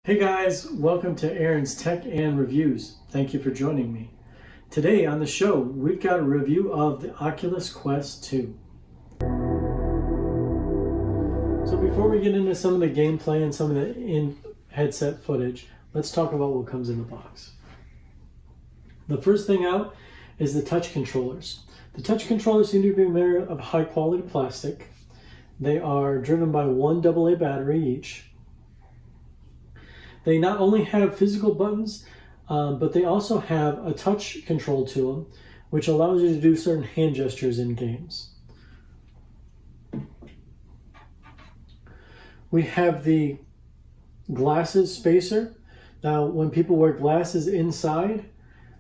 Hey guys, welcome to Aaron's Tech and Reviews. Thank you for joining me. Today on the show, we've got a review of the Oculus Quest 2. So before we get into some of the gameplay and some of the in-headset footage, let's talk about what comes in the box. The first thing out is the touch controllers. The touch controllers seem to be made of high quality plastic. They are driven by one AA battery each. They not only have physical buttons, but they also have a touch control to them, which allows you to do certain hand gestures in games. We have the glasses spacer. Now, when people wear glasses inside,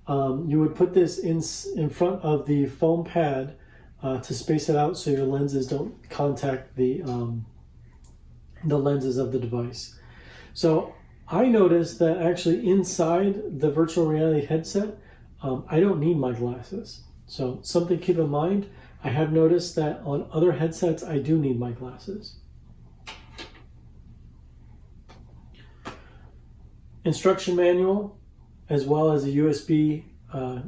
you would put this in front of the foam pad to space it out so your lenses don't contact the lenses of the device. So I noticed that actually inside the virtual reality headset, I don't need my glasses. So something to keep in mind, I have noticed that on other headsets, I do need my glasses. Instruction manual, as well as a USB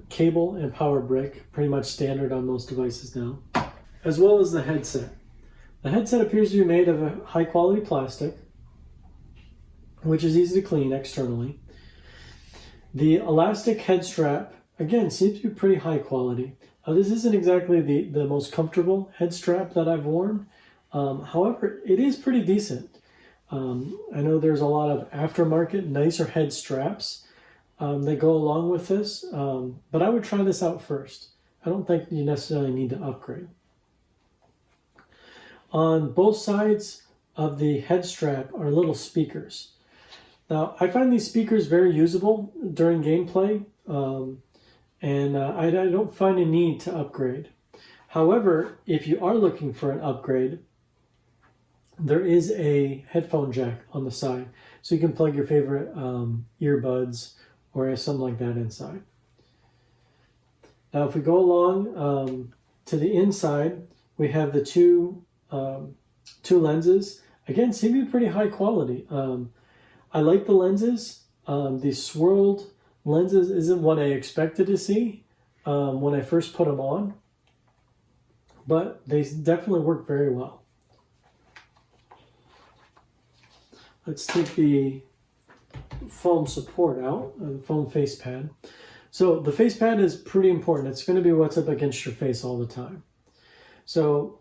cable and power brick, pretty much standard on most devices now, as well as the headset. The headset appears to be made of a high quality plastic, which is easy to clean externally. The elastic head strap, again, seems to be pretty high quality. This isn't exactly the most comfortable head strap that I've worn. However, it is pretty decent. I know there's a lot of aftermarket, nicer head straps that go along with this, but I would try this out first. I don't think you necessarily need to upgrade. On both sides of the head strap are little speakers. Now, I find these speakers very usable during gameplay, and I don't find a need to upgrade. However, if you are looking for an upgrade, there is a headphone jack on the side, so you can plug your favorite earbuds or something like that inside. Now, if we go along to the inside, we have the two lenses. Again, seem to be pretty high quality. I like the lenses. These swirled lenses isn't what I expected to see when I first put them on, but they definitely work very well. Let's take the foam support out, the foam face pad. So the face pad is pretty important. It's going to be what's up against your face all the time. So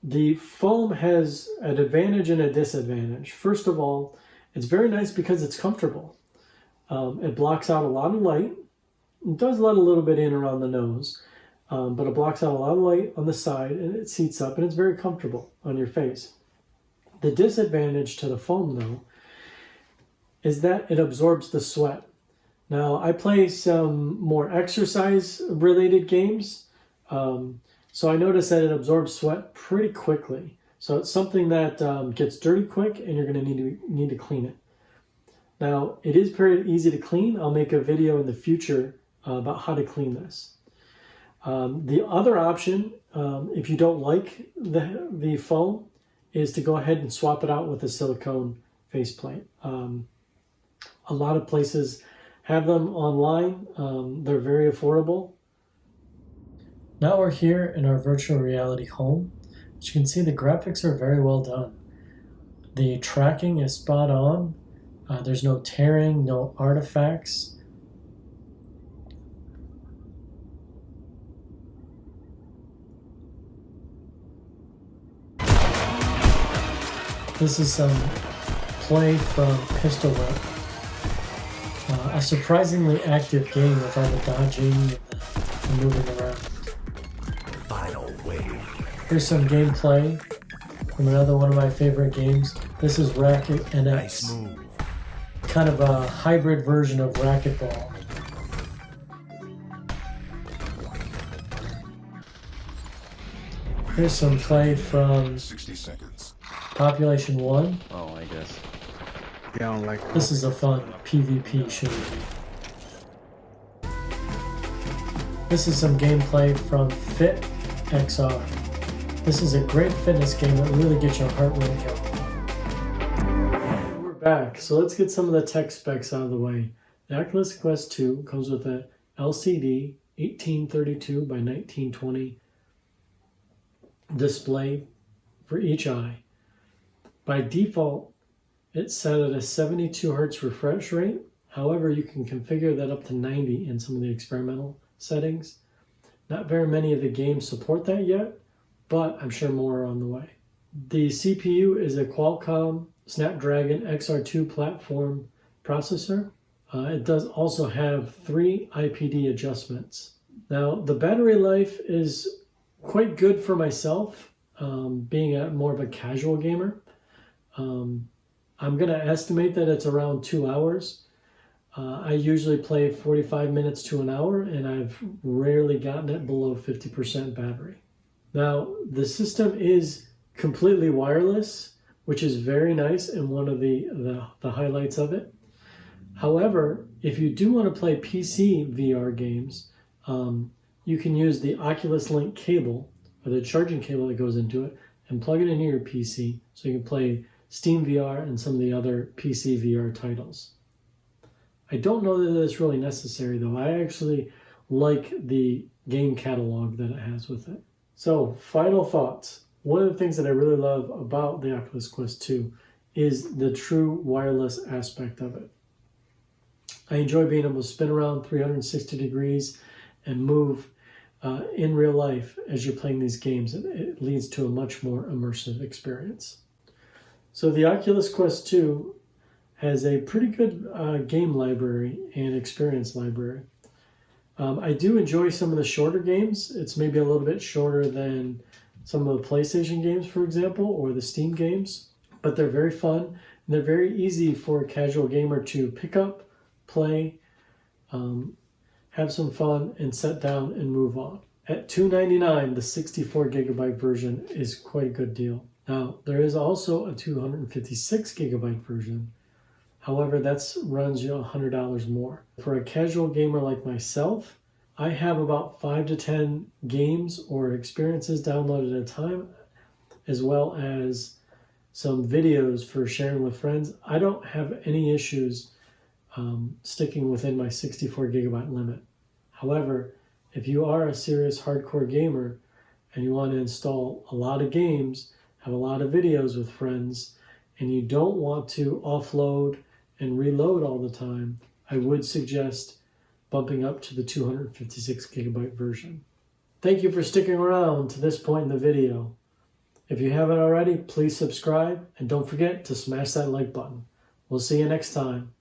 the foam has an advantage and a disadvantage. First of all, it's very nice because it's comfortable. It blocks out a lot of light. It does let a little bit in around the nose, but it blocks out a lot of light on the side, and it seats up, and it's very comfortable on your face. The disadvantage to the foam, though, is that it absorbs the sweat. Now, I play some more exercise-related games, so I noticed that it absorbs sweat pretty quickly. So it's something that gets dirty quick, and you're going to need to clean it. Now, it is pretty easy to clean. I'll make a video in the future about how to clean this. The other option, if you don't like the foam, is to go ahead and swap it out with a silicone faceplate. A lot of places have them online. They're very affordable. Now we're here in our virtual reality home. As you can see, the graphics are very well done. The tracking is spot on. There's no tearing, no artifacts. This is some play from Pistol Whip. A surprisingly active game with all the dodging and the moving around. Final wave. Here's some gameplay from another one of my favorite games. This is Racket NX. Nice move. Kind of a hybrid version of racquetball. Here's some play from 60 seconds. Population 1. Oh, I guess. Yeah, I don't like This is a fun PvP shooter. This is some gameplay from Fit XR. This is a great fitness game that really gets your heart rate going. We're Back, so let's get some of the tech specs out of the way. The Oculus Quest 2 comes with a LCD 1832 by 1920 display for each eye. By default, it's set at a 72 Hz refresh rate. However, you can configure that up to 90 in some of the experimental settings. Not very many of the games support that yet, but I'm sure more are on the way. The CPU is a Qualcomm Snapdragon XR2 platform processor. It does also have 3 IPD adjustments. Now, the battery life is quite good for myself, being more of a casual gamer. I'm going to estimate that it's around 2 hours. I usually play 45 minutes to an hour, and I've rarely gotten it below 50% battery. Now, the system is completely wireless, which is very nice and one of the highlights of it. However, if you do want to play PC VR games, you can use the Oculus Link cable, or the charging cable that goes into it, and plug it into your PC so you can play Steam VR and some of the other PC VR titles. I don't know that it's really necessary though. I actually like the game catalog that it has with it. So, final thoughts. One of the things that I really love about the Oculus Quest 2 is the true wireless aspect of it. I enjoy being able to spin around 360 degrees and move in real life as you're playing these games. It leads to a much more immersive experience. So the Oculus Quest 2 has a pretty good game library and experience library. I do enjoy some of the shorter games. It's maybe a little bit shorter than some of the PlayStation games, for example, or the Steam games, but they're very fun and they're very easy for a casual gamer to pick up, play, have some fun, and set down and move on. At $299, the 64 gigabyte version is quite a good deal. Now, there is also a 256 gigabyte version. However, that runs you $100 more. For a casual gamer like myself, I have about 5 to 10 games or experiences downloaded at a time, as well as some videos for sharing with friends. I don't have any issues sticking within my 64 gigabyte limit. However, if you are a serious hardcore gamer and you want to install a lot of games, have a lot of videos with friends, and you don't want to offload and reload all the time, I would suggest bumping up to the 256 gigabyte version. Thank you for sticking around to this point in the video. If you haven't already, please subscribe and don't forget to smash that like button. We'll see you next time.